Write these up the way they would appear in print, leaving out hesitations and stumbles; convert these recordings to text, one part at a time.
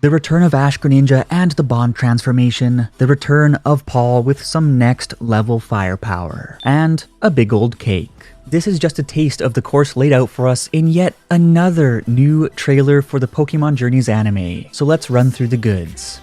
The return of Ash Greninja and the Bond transformation, the return of Paul with some next level firepower, and a big old cake. This is just a taste of the course laid out for us in yet another new trailer for the Pokémon Journeys anime, so let's run through the goods.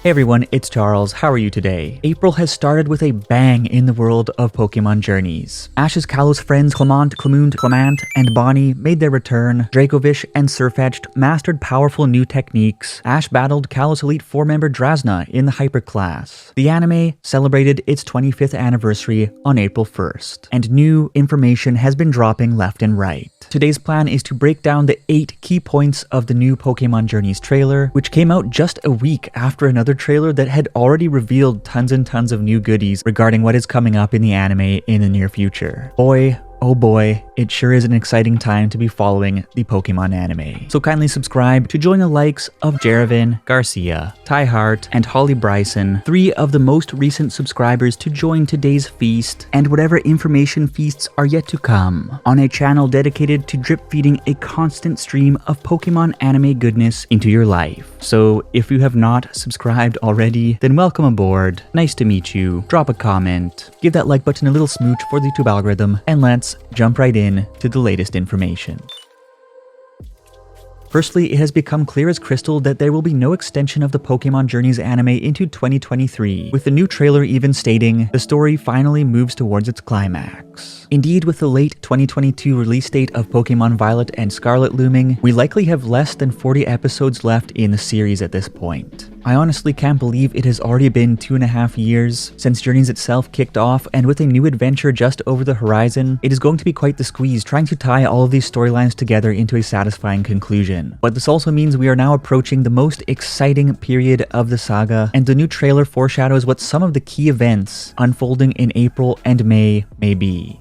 Hey everyone, it's Charles. How are you today? April has started with a bang in the world of Pokémon Journeys. Ash's Kalos friends Clement, and Bonnie made their return. Dracovish and Sirfetch'd mastered powerful new techniques. Ash battled Kalos Elite 4 member Drasna in the Hyper class. The anime celebrated its 25th anniversary on April 1st, and new information has been dropping left and right. Today's plan is to break down the 8 key points of the new Pokémon Journeys trailer, which came out just a week after another trailer that had already revealed tons and tons of new goodies regarding what is coming up in the anime in the near future. Boy, oh boy, it sure is an exciting time to be following the Pokemon anime. So kindly subscribe to join the likes of Jeravin, Garcia, Ty Hart, and Holly Bryson, 3 of the most recent subscribers to join today's feast, and whatever information feasts are yet to come, on a channel dedicated to drip feeding a constant stream of Pokemon anime goodness into your life. So if you have not subscribed already, then welcome aboard, nice to meet you, drop a comment, give that like button a little smooch for the YouTube algorithm, and let's jump right in to the latest information. Firstly, it has become clear as crystal that there will be no extension of the Pokémon Journeys anime into 2023, with the new trailer even stating the story finally moves towards its climax. Indeed, with the late 2022 release date of Pokémon Violet and Scarlet looming, we likely have less than 40 episodes left in the series at this point. I honestly can't believe it has already been 2.5 years since Journeys itself kicked off, and with a new adventure just over the horizon, it is going to be quite the squeeze trying to tie all of these storylines together into a satisfying conclusion. But this also means we are now approaching the most exciting period of the saga, and the new trailer foreshadows what some of the key events unfolding in April and May may be.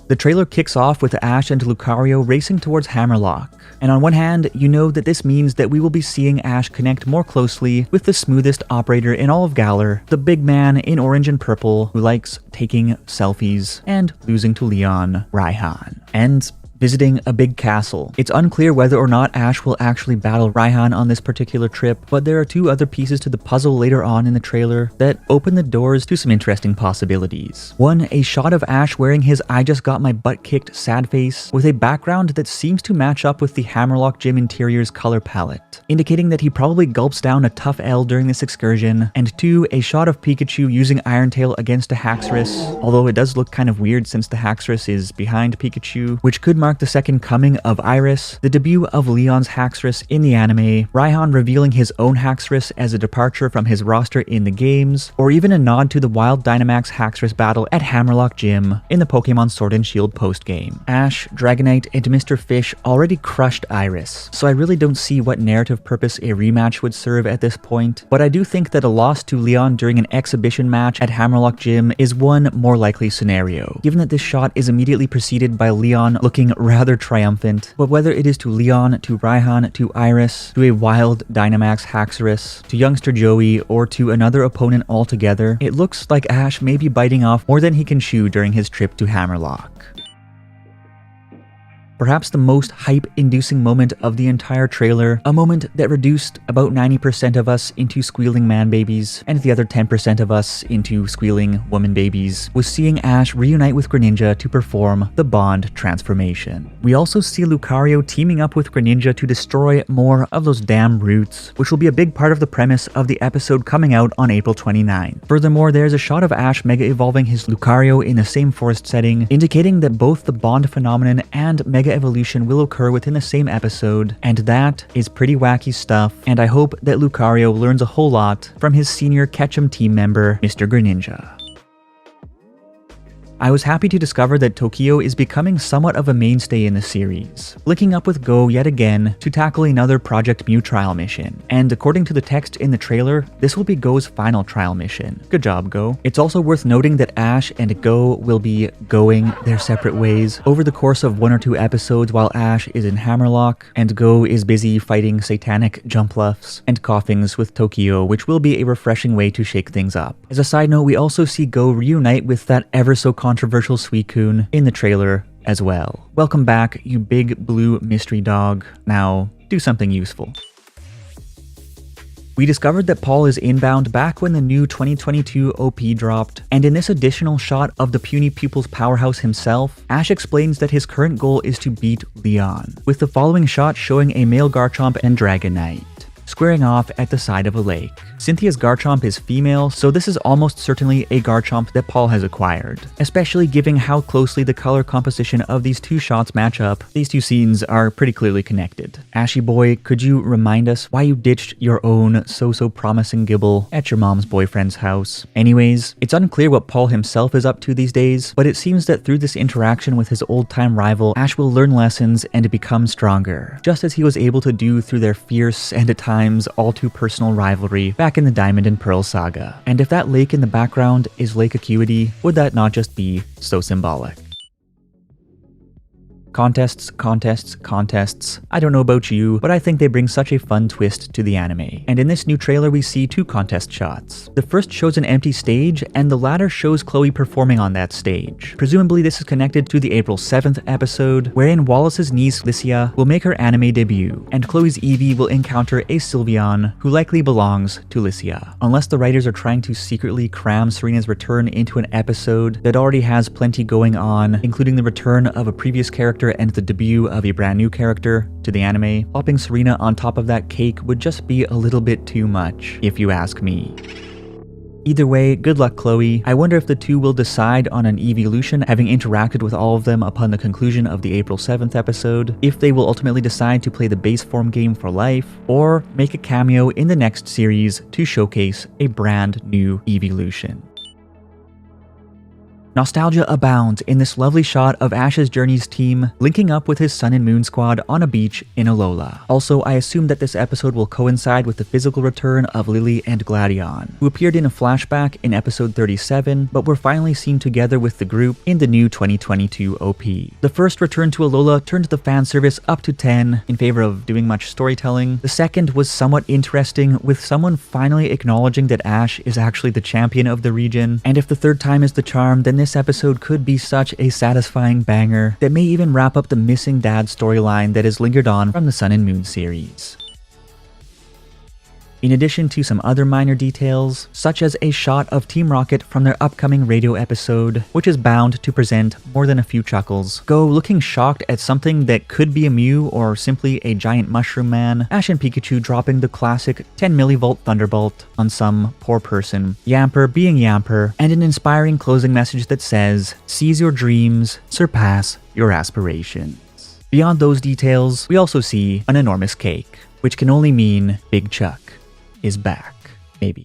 The trailer kicks off with Ash and Lucario racing towards Hammerlock. And on one hand, you know that this means that we will be seeing Ash connect more closely with the smoothest operator in all of Galar, the big man in orange and purple who likes taking selfies and losing to Leon, Raihan. And visiting a big castle. It's unclear whether or not Ash will actually battle Raihan on this particular trip, but there are 2 other pieces to the puzzle later on in the trailer that open the doors to some interesting possibilities. One, a shot of Ash wearing his I just got my butt kicked sad face with a background that seems to match up with the Hammerlock gym interior's color palette, indicating that he probably gulps down a tough L during this excursion. And 2, a shot of Pikachu using Iron Tail against a Haxorus, although it does look kind of weird since the Haxorus is behind Pikachu, which could mark the second coming of Iris, the debut of Leon's Haxorus in the anime, Raihan revealing his own Haxorus as a departure from his roster in the games, or even a nod to the Wild Dynamax Haxorus battle at Hammerlock Gym in the Pokemon Sword and Shield postgame. Ash, Dragonite, and Mr. Fish already crushed Iris, so I really don't see what narrative purpose a rematch would serve at this point, but I do think that a loss to Leon during an exhibition match at Hammerlock Gym is one more likely scenario, given that this shot is immediately preceded by Leon looking rather triumphant. But whether it is to Leon, to Raihan, to Iris, to a Wild Dynamax Haxorus, to youngster Joey, or to another opponent altogether, it looks like Ash may be biting off more than he can chew during his trip to Hammerlock. Perhaps the most hype-inducing moment of the entire trailer, a moment that reduced about 90% of us into squealing man babies, and the other 10% of us into squealing woman babies, was seeing Ash reunite with Greninja to perform the Bond transformation. We also see Lucario teaming up with Greninja to destroy more of those damn roots, which will be a big part of the premise of the episode coming out on April 29th. Furthermore, there's a shot of Ash mega evolving his Lucario in the same forest setting, indicating that both the Bond phenomenon and mega evolution will occur within the same episode, and that is pretty wacky stuff, and I hope that Lucario learns a whole lot from his senior Ketchum team member, Mr. Greninja. I was happy to discover that Tokyo is becoming somewhat of a mainstay in the series, linking up with Go yet again to tackle another Project Mew trial mission. And according to the text in the trailer, this will be Go's final trial mission. Good job, Go. It's also worth noting that Ash and Go will be going their separate ways over the course of 1 or 2 episodes while Ash is in Hammerlock, and Go is busy fighting satanic Jumpluffs and Coughings with Tokyo, which will be a refreshing way to shake things up. As a side note, we also see Go reunite with that ever so controversial Suicune in the trailer as well. Welcome back, you big blue mystery dog. Now, do something useful. We discovered that Paul is inbound back when the new 2022 OP dropped, and in this additional shot of the puny pupil's powerhouse himself, Ash explains that his current goal is to beat Leon, with the following shot showing a male Garchomp and Dragonite squaring off at the side of a lake. Cynthia's Garchomp is female, so this is almost certainly a Garchomp that Paul has acquired. Especially given how closely the color composition of these two shots match up, these two scenes are pretty clearly connected. Ashy boy, could you remind us why you ditched your own so promising Gibble at your mom's boyfriend's house? Anyways, it's unclear what Paul himself is up to these days, but it seems that through this interaction with his old-time rival, Ash will learn lessons and become stronger, just as he was able to do through their fierce and at times all too personal rivalry back in the Diamond and Pearl saga. And if that lake in the background is Lake Acuity, would that not just be so symbolic? Contests. I don't know about you, but I think they bring such a fun twist to the anime. And in this new trailer, we see two contest shots. The first shows an empty stage, and the latter shows Chloe performing on that stage. Presumably this is connected to the April 7th episode, wherein Wallace's niece Lycia will make her anime debut, and Chloe's Eevee will encounter a Sylveon, who likely belongs to Lycia. Unless the writers are trying to secretly cram Serena's return into an episode that already has plenty going on, including the return of a previous character and the debut of a brand new character to the anime, popping Serena on top of that cake would just be a little bit too much, if you ask me. Either way, good luck Chloe. I wonder if the two will decide on an evolution, having interacted with all of them upon the conclusion of the April 7th episode, if they will ultimately decide to play the base form game for life, or make a cameo in the next series to showcase a brand new evolution. Nostalgia abounds in this lovely shot of Ash's Journey's team linking up with his Sun and Moon squad on a beach in Alola. Also, I assume that this episode will coincide with the physical return of Lily and Gladion, who appeared in a flashback in episode 37, but were finally seen together with the group in the new 2022 OP. The first return to Alola turned the fan service up to 10 in favor of doing much storytelling. The second was somewhat interesting, with someone finally acknowledging that Ash is actually the champion of the region, and if the third time is the charm, then this episode could be such a satisfying banger that may even wrap up the missing dad storyline that has lingered on from the Sun and Moon series. In addition to some other minor details, such as a shot of Team Rocket from their upcoming radio episode, which is bound to present more than a few chuckles, Go looking shocked at something that could be a Mew or simply a giant mushroom man, Ash and Pikachu dropping the classic 10 millivolt thunderbolt on some poor person, Yamper being Yamper, and an inspiring closing message that says, "Seize your dreams, surpass your aspirations." Beyond those details, we also see an enormous cake, which can only mean Big Chuck is back, maybe.